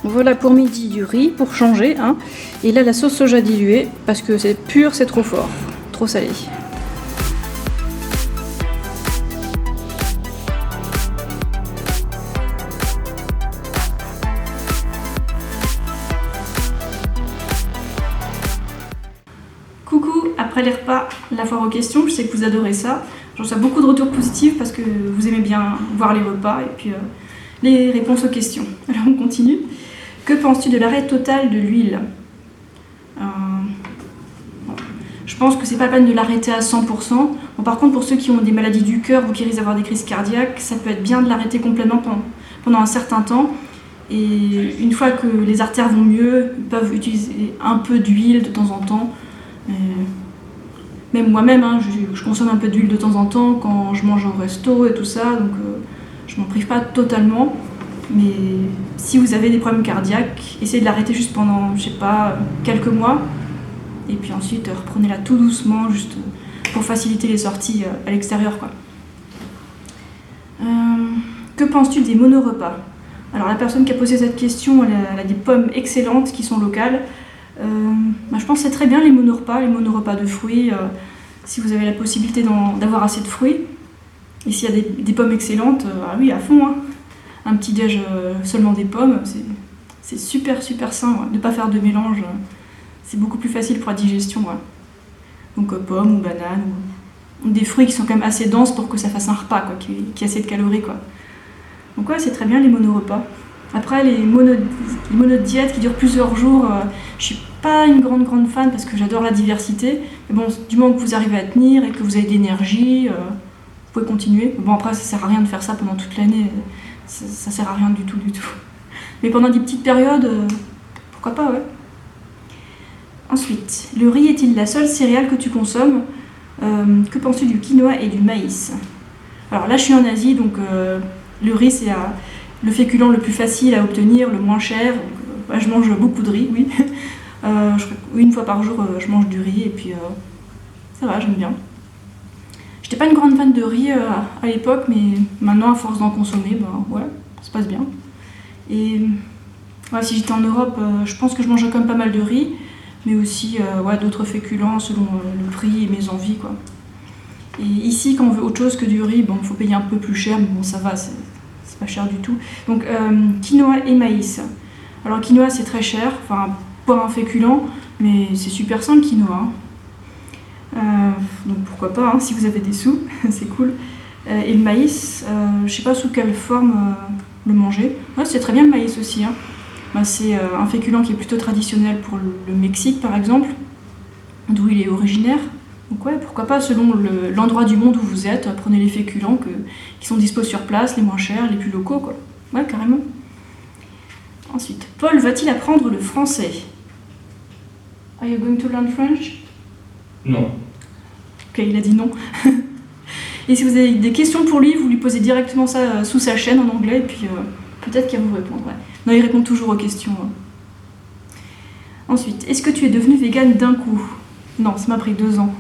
Voilà pour midi du riz, pour changer. Hein. Et là, la sauce soja diluée, parce que c'est pur, c'est trop fort, trop salé. Coucou, après les repas, la foire aux questions, je sais que vous adorez ça. J'en reçois beaucoup de retours positifs parce que vous aimez bien voir les repas et puis les réponses aux questions. Alors on continue. Que penses-tu de l'arrêt total de l'huile ? Je pense que c'est pas la peine de l'arrêter à 100%. Bon, par contre, pour ceux qui ont des maladies du cœur ou qui risquent d'avoir des crises cardiaques, ça peut être bien de l'arrêter complètement pendant un certain temps. Et une fois que les artères vont mieux, ils peuvent utiliser un peu d'huile de temps en temps. Même moi-même, hein, je consomme un peu d'huile de temps en temps quand je mange au resto et tout ça, donc je m'en prive pas totalement. Mais si vous avez des problèmes cardiaques, essayez de l'arrêter juste pendant, je sais pas, quelques mois. Et puis ensuite, reprenez-la tout doucement, juste pour faciliter les sorties à l'extérieur, quoi. Que penses-tu des monorepas ? Alors la personne qui a posé cette question, elle a des pommes excellentes qui sont locales. Je pense que c'est très bien les monorepas de fruits, si vous avez la possibilité d'avoir assez de fruits. Et s'il y a des pommes excellentes, oui, à fond. Hein. Un petit déj seulement des pommes, c'est super sain, ouais. De ne pas faire de mélange, c'est beaucoup plus facile pour la digestion. Ouais. Donc pommes ou bananes, ou des fruits qui sont quand même assez denses pour que ça fasse un repas, quoi, qui a assez de calories, quoi. Donc ouais, c'est très bien les monorepas. Après, les monodiètes qui durent plusieurs jours, je suis pas une grande fan parce que j'adore la diversité. Mais bon, du moment que vous arrivez à tenir et que vous avez de l'énergie, vous pouvez continuer. Bon, après, ça sert à rien de faire ça pendant toute l'année. Ça sert à rien du tout. Mais pendant des petites périodes, pourquoi pas, ouais. Ensuite, le riz est-il la seule céréale que tu consommes ? Que penses-tu du quinoa et du maïs ? Alors là, je suis en Asie, donc le riz, c'est le féculent le plus facile à obtenir, le moins cher. Donc, je mange beaucoup de riz, oui. Une fois par jour, je mange du riz et puis ça va, j'aime bien. J'étais pas une grande fan de riz à l'époque, mais maintenant, à force d'en consommer, ouais, ça se passe bien. Et ouais, si j'étais en Europe, je pense que je mangerais quand même pas mal de riz, mais aussi d'autres féculents selon le prix et mes envies, quoi. Et ici, quand on veut autre chose que du riz, il faut payer un peu plus cher, mais bon, ça va, c'est pas cher du tout. Donc, quinoa et maïs. Alors, quinoa, c'est très cher, pour un féculent, mais c'est super sain le quinoa. Hein. Donc pourquoi pas, hein, si vous avez des sous, c'est cool. Et le maïs, je sais pas sous quelle forme le manger. Ouais, c'est très bien le maïs aussi. Hein. C'est un féculent qui est plutôt traditionnel pour le Mexique par exemple, d'où il est originaire. Donc ouais, pourquoi pas, selon l'endroit du monde où vous êtes, prenez les féculents qui sont dispo sur place, les moins chers, les plus locaux, quoi. Ouais, carrément. Ensuite, Paul va-t-il apprendre le français ? Are you going to learn French ? Non. Ok, il a dit non. Et si vous avez des questions pour lui, vous lui posez directement ça sous sa chaîne en anglais, et puis peut-être qu'il va vous répondre. Ouais. Non, il répond toujours aux questions. Hein. Ensuite, est-ce que tu es devenue végane d'un coup ? Non, ça m'a pris 2 ans.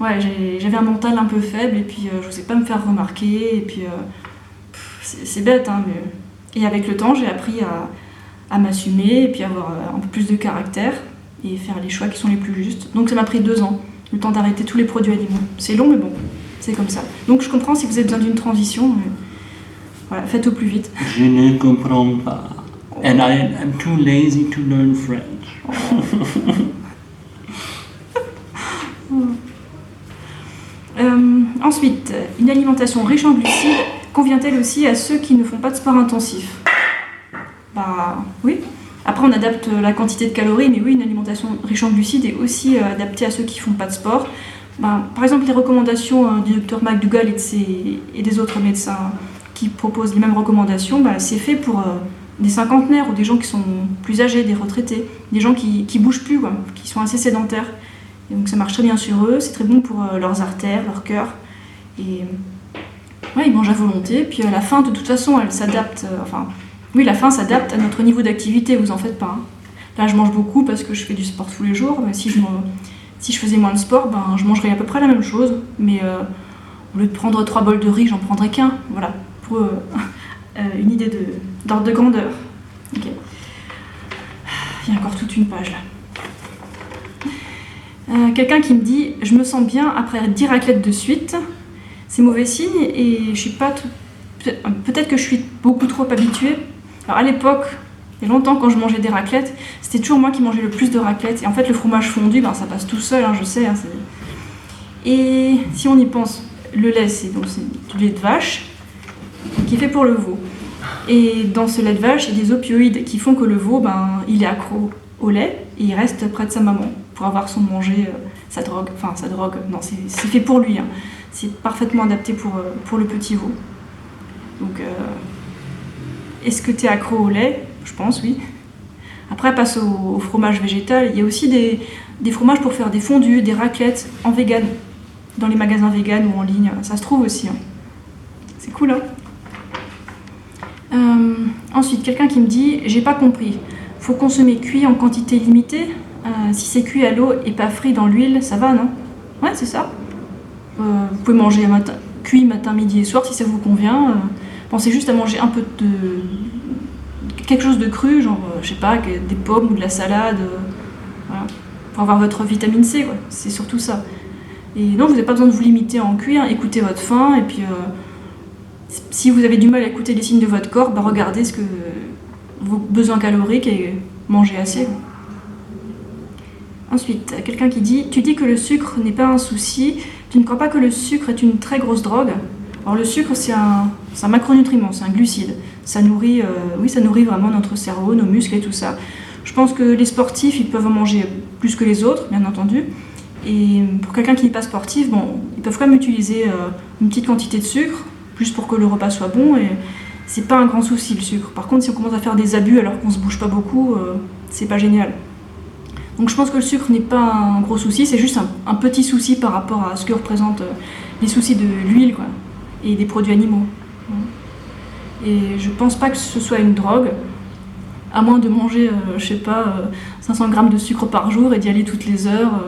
Ouais, j'avais un mental un peu faible, et puis je n'osais pas me faire remarquer, et puis c'est bête, hein, mais... Et avec le temps, j'ai appris à m'assumer, et puis avoir un peu plus de caractère, et faire les choix qui sont les plus justes. Donc ça m'a pris 2 ans, le temps d'arrêter tous les produits animaux. C'est long, mais bon, c'est comme ça. Donc je comprends si vous avez besoin d'une transition, voilà, faites au plus vite. Je ne comprends pas. And I'm too lazy to learn French. Ensuite, une alimentation riche en glucides convient-elle aussi à ceux qui ne font pas de sport intensif ? Oui. Après, on adapte la quantité de calories, mais oui, une alimentation riche en glucides est aussi adaptée à ceux qui ne font pas de sport. Par exemple, les recommandations du Dr McDougall et des autres médecins qui proposent les mêmes recommandations, c'est fait pour des cinquantenaires ou des gens qui sont plus âgés, des retraités, des gens qui bougent plus, qui sont assez sédentaires. Et donc ça marche très bien sur eux, c'est très bon pour leurs artères, leur cœur. Et ouais, ils mangent à volonté, puis la faim, de toute façon, elle s'adapte... la faim s'adapte à notre niveau d'activité, vous en faites pas. Hein. Là, je mange beaucoup parce que je fais du sport tous les jours, mais si je faisais moins de sport, je mangerais à peu près la même chose, mais au lieu de prendre 3 bols de riz, j'en prendrais qu'un, voilà, pour une idée d'ordre de grandeur. Okay. Il y a encore toute une page là. Quelqu'un qui me dit « Je me sens bien après 10 raclettes de suite ». C'est mauvais signe et je suis pas... Peut-être que je suis beaucoup trop habituée. Alors à l'époque, il y a longtemps, quand je mangeais des raclettes, c'était toujours moi qui mangeais le plus de raclettes. Et en fait, le fromage fondu, ça passe tout seul, je sais. Et si on y pense, le lait, c'est du lait de vache qui est fait pour le veau. Et dans ce lait de vache, il y a des opioïdes qui font que le veau, il est accro au lait et il reste près de sa maman pour avoir son manger, sa drogue. Enfin, sa drogue, non, c'est fait pour lui. C'est parfaitement adapté pour le petit veau. Donc, est-ce que tu es accro au lait? Je pense, oui. Après, passe au fromage végétal. Il y a aussi des fromages pour faire des fondus, des raclettes en vegan, dans les magasins vegan ou en ligne. Ça se trouve aussi. C'est cool, Ensuite, quelqu'un qui me dit « J'ai pas compris. Faut consommer cuit en quantité limitée. Si c'est cuit à l'eau et pas frit dans l'huile, ça va, non ?» Ouais, c'est ça. Vous pouvez manger cuit matin, midi et soir si ça vous convient. Pensez juste à manger un peu de quelque chose de cru, genre, je sais pas, des pommes ou de la salade, voilà, pour avoir votre vitamine C, quoi. C'est surtout ça. Et non, vous n'avez pas besoin de vous limiter en cuire, écoutez votre faim, et puis si vous avez du mal à écouter les signes de votre corps, regardez vos besoins caloriques et mangez assez. Ensuite, quelqu'un qui dit « Tu dis que le sucre n'est pas un souci, tu ne crois pas que le sucre est une très grosse drogue ?» Alors le sucre, c'est un macronutriment, c'est un glucide. Ça nourrit vraiment notre cerveau, nos muscles et tout ça. Je pense que les sportifs, ils peuvent en manger plus que les autres, bien entendu. Et pour quelqu'un qui n'est pas sportif, ils peuvent quand même utiliser une petite quantité de sucre, juste pour que le repas soit bon. Et c'est pas un grand souci, le sucre. Par contre, si on commence à faire des abus alors qu'on se bouge pas beaucoup, c'est pas génial. Donc je pense que le sucre n'est pas un gros souci, c'est juste un petit souci par rapport à ce que représentent les soucis de l'huile, quoi, et des produits animaux. Et je pense pas que ce soit une drogue, à moins de manger, 500 grammes de sucre par jour et d'y aller toutes les heures,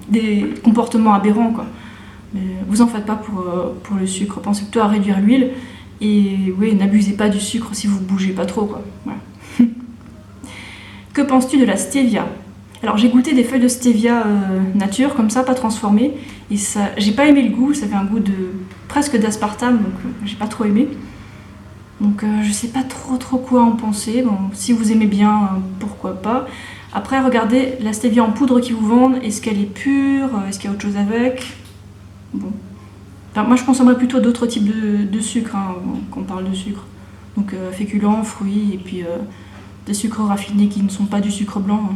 des comportements aberrants, quoi. Mais vous en faites pas pour le sucre, pensez plutôt à réduire l'huile, et oui, n'abusez pas du sucre si vous bougez pas trop, quoi. Voilà. Que penses-tu de la stevia? Alors j'ai goûté des feuilles de stevia nature, comme ça, pas transformées, et ça, j'ai pas aimé le goût, ça avait un goût presque d'aspartame, donc j'ai pas trop aimé. Donc je sais pas trop quoi en penser. Bon, si vous aimez bien, pourquoi pas. Après, regardez la stevia en poudre qu'ils vous vendent, est-ce qu'elle est pure, est-ce qu'il y a autre chose avec? Bon. Enfin, moi je consommerais plutôt d'autres types de sucre, quand on parle de sucre. Donc féculents, fruits, et puis des sucres raffinés qui ne sont pas du sucre blanc.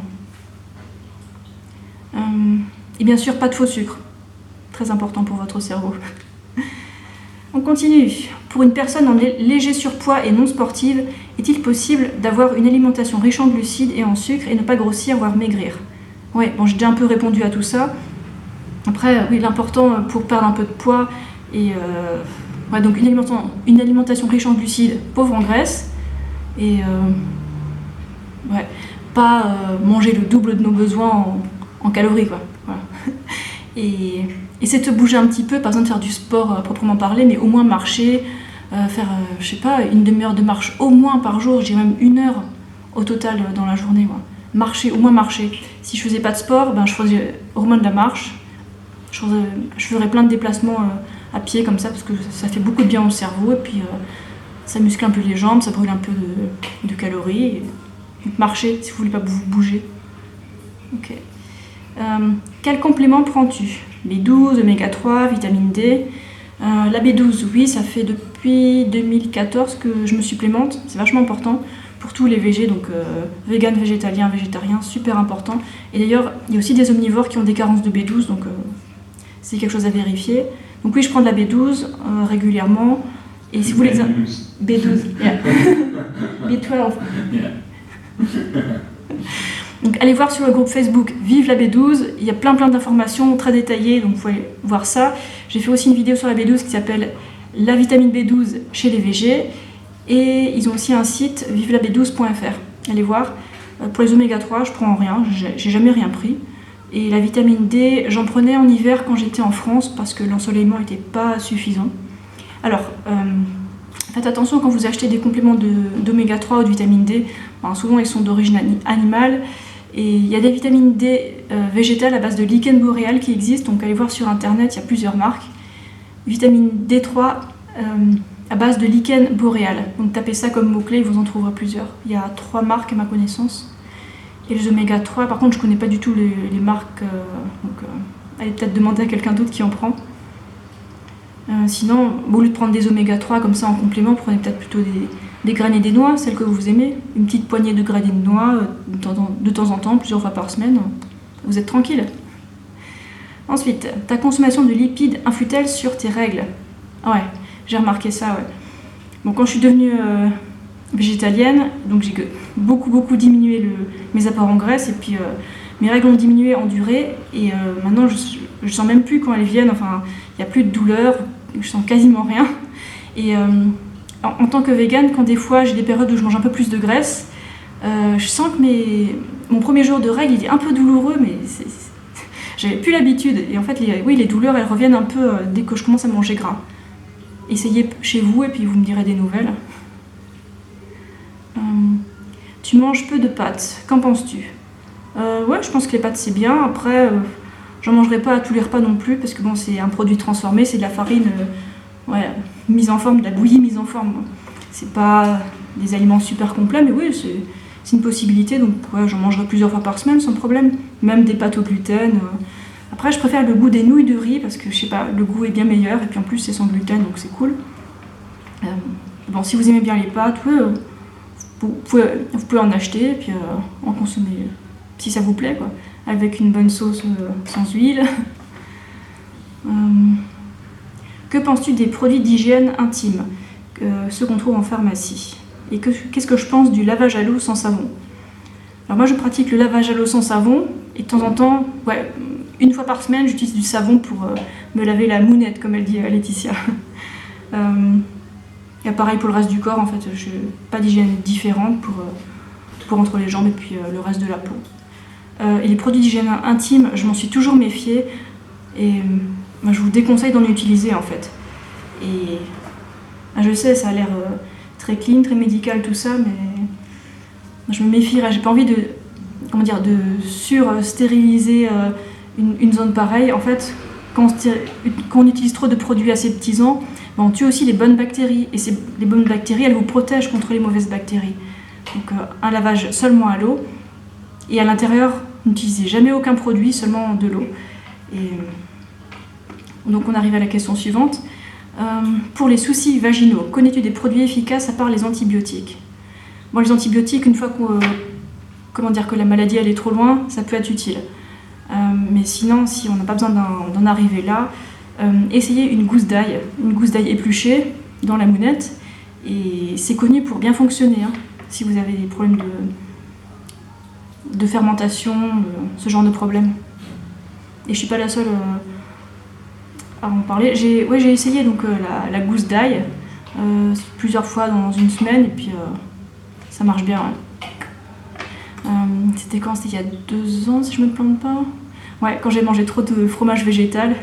Et bien sûr, pas de faux sucre. Très important pour votre cerveau. On continue. Pour une personne en léger surpoids et non sportive, est-il possible d'avoir une alimentation riche en glucides et en sucre et ne pas grossir, voire maigrir? Ouais, j'ai déjà un peu répondu à tout ça. Après, oui, l'important pour perdre un peu de poids, et donc une alimentation riche en glucides, pauvre en graisse, et pas manger le double de nos besoins en calories, quoi. Voilà. Et essayer de se bouger un petit peu, pas besoin de faire du sport à proprement parler, mais au moins marcher, faire, une demi-heure de marche au moins par jour, j'ai même 1 heure au total dans la journée. Moi. Marcher, au moins marcher. Si je faisais pas de sport, je ferais au moins de la marche. Je ferais plein de déplacements à pied comme ça, parce que ça fait beaucoup de bien au cerveau, et puis ça muscle un peu les jambes, ça brûle un peu de calories. Et marcher si vous voulez pas vous bouger. Ok. Quel complément prends-tu? B12, oméga 3, vitamine D. La B12, oui, ça fait depuis 2014 que je me supplémente. C'est vachement important pour tous les végés, donc vegan, végétalien, végétarien, super important. Et d'ailleurs, il y a aussi des omnivores qui ont des carences de B12, donc c'est quelque chose à vérifier. Donc oui, je prends de la B12 régulièrement. Et si vous voulez... B12, yeah. B12. Yeah. Donc allez voir sur le groupe Facebook Vive la B12, il y a plein d'informations très détaillées, donc vous pouvez voir ça. J'ai fait aussi une vidéo sur la B12 qui s'appelle La vitamine B12 chez les végés, et ils ont aussi un site vivelab12.fr. Allez voir. Pour les oméga 3, je prends rien, j'ai jamais rien pris. Et la vitamine D, j'en prenais en hiver quand j'étais en France parce que l'ensoleillement n'était pas suffisant. Alors, Faites attention quand vous achetez des compléments d'oméga 3 ou de vitamine D, souvent ils sont d'origine animale, et il y a des vitamines D végétales à base de lichen boréal qui existent, donc allez voir sur internet, il y a plusieurs marques. Vitamine D3 à base de lichen boréal, donc tapez ça comme mot-clé, vous en trouverez plusieurs. Il y a 3 marques à ma connaissance. Et les oméga 3, par contre je connais pas du tout les marques, allez peut-être demander à quelqu'un d'autre qui en prend. Sinon, au lieu de prendre des oméga 3 comme ça en complément, prenez peut-être plutôt des graines et des noix, celles que vous aimez. Une petite poignée de graines et de noix de temps en temps, plusieurs fois par semaine. Vous êtes tranquille. Ensuite, ta consommation de lipides influe-t-elle sur tes règles? Ouais, j'ai remarqué ça, ouais. Bon, quand je suis devenue végétalienne, donc j'ai beaucoup diminué mes apports en graisse, et puis mes règles ont diminué en durée, et maintenant je sens même plus quand elles viennent, enfin, il n'y a plus de douleur, je sens quasiment rien. Et en tant que végane, quand des fois j'ai des périodes où je mange un peu plus de graisse, je sens que mon premier jour de règles il est un peu douloureux, mais j'avais plus l'habitude. Et en fait, les douleurs elles reviennent un peu dès que je commence à manger gras. Essayez chez vous et puis vous me direz des nouvelles. Tu manges peu de pâtes, qu'en penses-tu? Ouais, je pense que les pâtes c'est bien. Après, j'en mangerai pas à tous les repas non plus parce que bon, c'est un produit transformé, c'est de la farine mise en forme, de la bouillie mise en forme. C'est pas des aliments super complets, mais oui, c'est une possibilité. Donc ouais, j'en mangerai plusieurs fois par semaine sans problème. Même des pâtes au gluten. Après, je préfère le goût des nouilles de riz parce que je sais pas, le goût est bien meilleur et puis en plus c'est sans gluten donc c'est cool. Bon, si vous aimez bien les pâtes, ouais, vous pouvez en acheter et puis en consommer si ça vous plaît, quoi, avec une bonne sauce sans huile. Que penses-tu des produits d'hygiène intime, ceux qu'on trouve en pharmacie? Et qu'est-ce que je pense du lavage à l'eau sans savon? Alors moi je pratique le lavage à l'eau sans savon et de temps en temps, ouais, une fois par semaine j'utilise du savon pour me laver la mounette comme elle dit Laetitia. Et pareil pour le reste du corps, en fait, je n'ai pas d'hygiène différente pour entre les jambes et puis le reste de la peau. Et les produits d'hygiène intime, je m'en suis toujours méfiée et je vous déconseille d'en utiliser en fait. Et je sais, ça a l'air très clean, très médical tout ça, mais je me méfierais. J'ai pas envie de sur-stériliser une zone pareille. En fait, quand on utilise trop de produits aseptisants, on tue aussi les bonnes bactéries. Et les bonnes bactéries, elles vous protègent contre les mauvaises bactéries. Donc un lavage seulement à l'eau. Et à l'intérieur, n'utilisez jamais aucun produit, seulement de l'eau. Et donc on arrive à la question suivante. Pour les soucis vaginaux, connais-tu des produits efficaces à part les antibiotiques? Bon, les antibiotiques, une fois que la maladie elle est trop loin, ça peut être utile. Mais sinon, si on n'a pas besoin d'en arriver là, essayez une gousse d'ail épluchée dans la mounette. Et c'est connu pour bien fonctionner, hein, si vous avez des problèmes de fermentation, ce genre de problème. Et je suis pas la seule à en parler. J'ai essayé donc la gousse d'ail plusieurs fois dans une semaine et puis ça marche bien. Ouais. C'était quand? C'était il y a 2 ans si je me plante pas. Ouais, quand j'ai mangé trop de fromage végétal,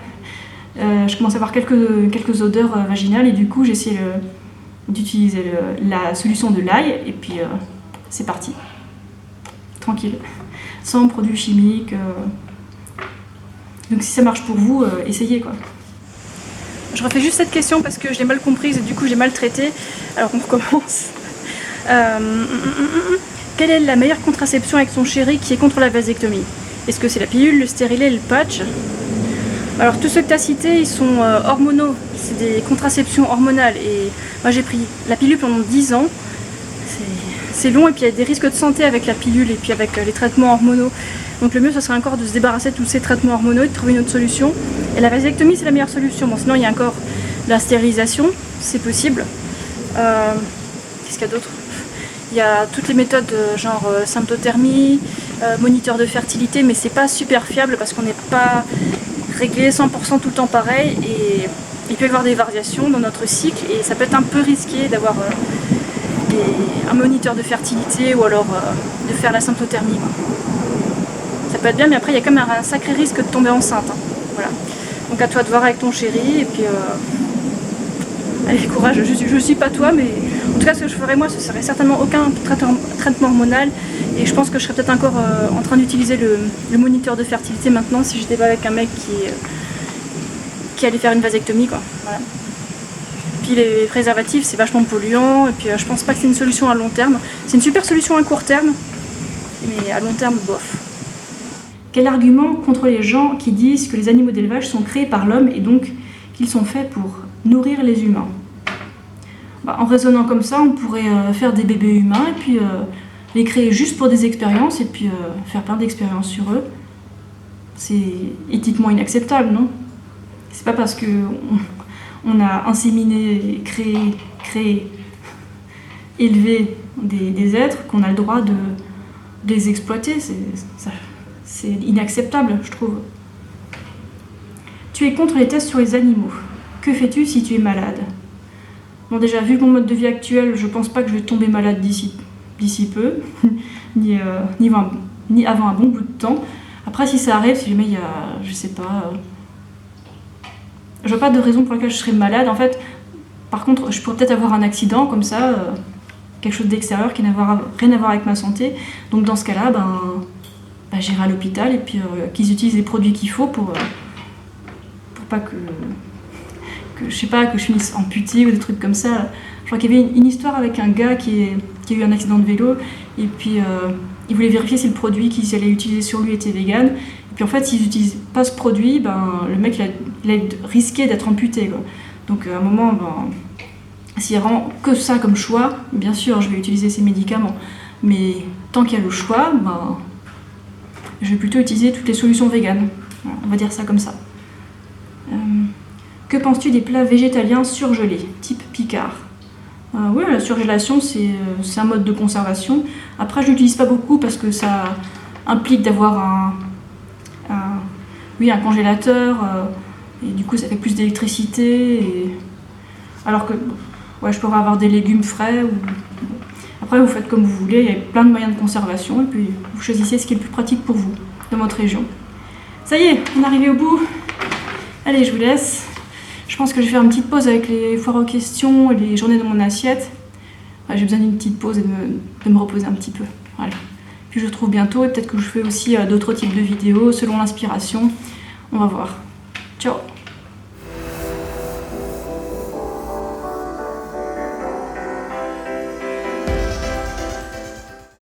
je commençais à avoir quelques odeurs vaginales et du coup j'ai essayé d'utiliser la solution de l'ail et puis c'est parti. Tranquille, sans produits chimiques. Donc si ça marche pour vous, essayez quoi. Je refais juste cette question parce que je l'ai mal comprise et du coup j'ai mal traité. Alors on recommence. Quelle est la meilleure contraception avec son chéri qui est contre la vasectomie? Est-ce que c'est la pilule, le stérilet, le patch? Alors tous ceux que tu as cités, ils sont hormonaux. C'est des contraceptions hormonales. Et moi j'ai pris la pilule pendant 10 ans. C'est long et puis il y a des risques de santé avec la pilule et puis avec les traitements hormonaux. Donc le mieux ce serait encore de se débarrasser de tous ces traitements hormonaux et de trouver une autre solution. Et la vasectomie c'est la meilleure solution. Bon sinon il y a encore la stérilisation, c'est possible. Qu'est-ce qu'il y a d'autre? Il y a toutes les méthodes genre symptothermie, moniteur de fertilité, mais c'est pas super fiable parce qu'on n'est pas réglé 100% tout le temps pareil et il peut y avoir des variations dans notre cycle et ça peut être un peu risqué d'avoir un moniteur de fertilité ou alors de faire la symptothermie. Ça peut être bien mais après il y a quand même un sacré risque de tomber enceinte. Hein. Voilà. Donc à toi de voir avec ton chéri et puis allez, courage, je suis pas toi, mais en tout cas, ce que je ferais moi, ce serait certainement aucun traitement hormonal. Et je pense que je serais peut-être encore en train d'utiliser le moniteur de fertilité maintenant si j'étais pas avec un mec qui allait faire une vasectomie, quoi. Voilà. Puis les préservatifs, c'est vachement polluant, et puis je pense pas que c'est une solution à long terme. C'est une super solution à court terme, mais à long terme, bof. Quel argument contre les gens qui disent que les animaux d'élevage sont créés par l'homme et donc qu'ils sont faits pour nourrir les humains? En raisonnant comme ça, on pourrait faire des bébés humains et puis les créer juste pour des expériences et puis faire plein d'expériences sur eux. C'est éthiquement inacceptable, non? C'est pas parce que on a inséminé, créé, élevé des êtres qu'on a le droit de les exploiter. C'est inacceptable, je trouve. Tu es contre les tests sur les animaux. Que fais-tu si tu es malade? Bon, déjà, vu mon mode de vie actuel, je pense pas que je vais tomber malade d'ici peu, ni avant un bon bout de temps. Après, si ça arrive, si jamais il y a, je sais pas, je vois pas de raison pour laquelle je serais malade. En fait, par contre, je pourrais peut-être avoir un accident comme ça, quelque chose d'extérieur qui n'a rien à voir avec ma santé. Donc dans ce cas-là, j'irai à l'hôpital et puis qu'ils utilisent les produits qu'il faut pour pas que je sais pas, que je finisse amputée ou des trucs comme ça. Je crois qu'il y avait une histoire avec un gars qui a eu un accident de vélo et puis il voulait vérifier si le produit qu'ils allaient utiliser sur lui était vegan. Et puis en fait, s'ils n'utilisent pas ce produit, le mec il a risqué d'être amputé, quoi. Donc à un moment, s'il y a vraiment que ça comme choix, bien sûr, je vais utiliser ces médicaments. Mais tant qu'il y a le choix, je vais plutôt utiliser toutes les solutions véganes. Voilà, on va dire ça comme ça. Que penses-tu des plats végétaliens surgelés, type Picard? Oui, la surgélation, c'est un mode de conservation. Après, je l'utilise pas beaucoup parce que ça implique d'avoir un congélateur, et du coup, ça fait plus d'électricité. Alors que je pourrais avoir des légumes frais. Après, vous faites comme vous voulez, il y a plein de moyens de conservation, et puis vous choisissez ce qui est le plus pratique pour vous, dans votre région. Ça y est, on est arrivé au bout. Allez, je vous laisse. Je pense que je vais faire une petite pause avec les foires aux questions et les journées de mon assiette. J'ai besoin d'une petite pause et de me reposer un petit peu. Voilà. Puis je vous retrouve bientôt et peut-être que je fais aussi d'autres types de vidéos selon l'inspiration. On va voir. Ciao!